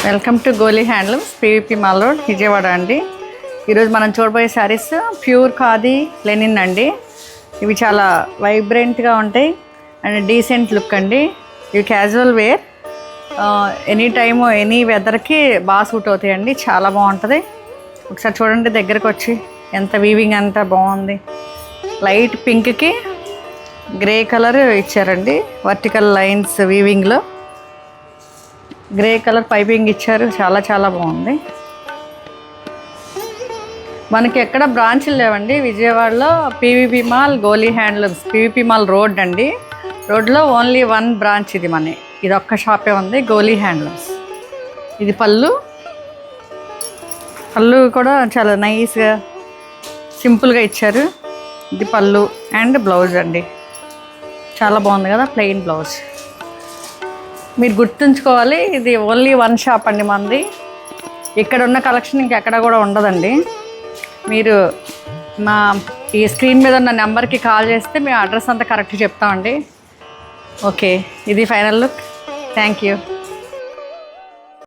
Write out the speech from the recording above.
Welcome to Goli handlooms PVP mall road Vijayawada అండి. ఈరోజు మనం చూడబోయే శారీస్ ప్యూర్ ఖాదీ లెనిన్ అండి. ఇవి చాలా వైబ్రెంట్గా ఉంటాయి అండ్ డీసెంట్ లుక్ అండి. ఇవి casual wear, any time any వెదర్కి బాగా సూట్ అవుతాయండి. చాలా బాగుంటుంది. ఒకసారి చూడండి దగ్గరకు వచ్చి, ఎంత వీవింగ్ అంత బాగుంది. లైట్ పింక్కి గ్రే కలర్ ఇచ్చారండి. వర్టికల్ లైన్స్ వీవింగ్లో గ్రే కలర్ పైపింగ్ ఇచ్చారు. చాలా చాలా బాగుంది. మనకి ఎక్కడ బ్రాంచ్లు లేవండి విజయవాడలో. PVP mall Goli handlooms, PVP mall road అండి. రోడ్లో ఓన్లీ వన్ బ్రాంచ్ ఇది. ఇది ఒక్క షాపే ఉంది, గోలీ హ్యాండ్లూమ్స్. ఇది పళ్ళు కూడా చాలా నైస్గా సింపుల్గా ఇచ్చారు. ఇది పళ్ళు అండ్ బ్లౌజ్ అండి. చాలా బాగుంది కదా, ప్లెయిన్ బ్లౌజ్. మీరు గుర్తుంచుకోవాలి, ఇది ఓన్లీ వన్ షాప్ అండి మనది. ఇక్కడ ఉన్న కలెక్షన్ ఇంకెక్కడ కూడా ఉండదండి. మీరు మా ఈ స్క్రీన్ మీద ఉన్న నెంబర్కి కాల్ చేస్తే మేము అడ్రస్ అంతా కరెక్ట్ చెప్తామండి. ఓకే, ఇది ఫైనల్ లుక్. Thank you.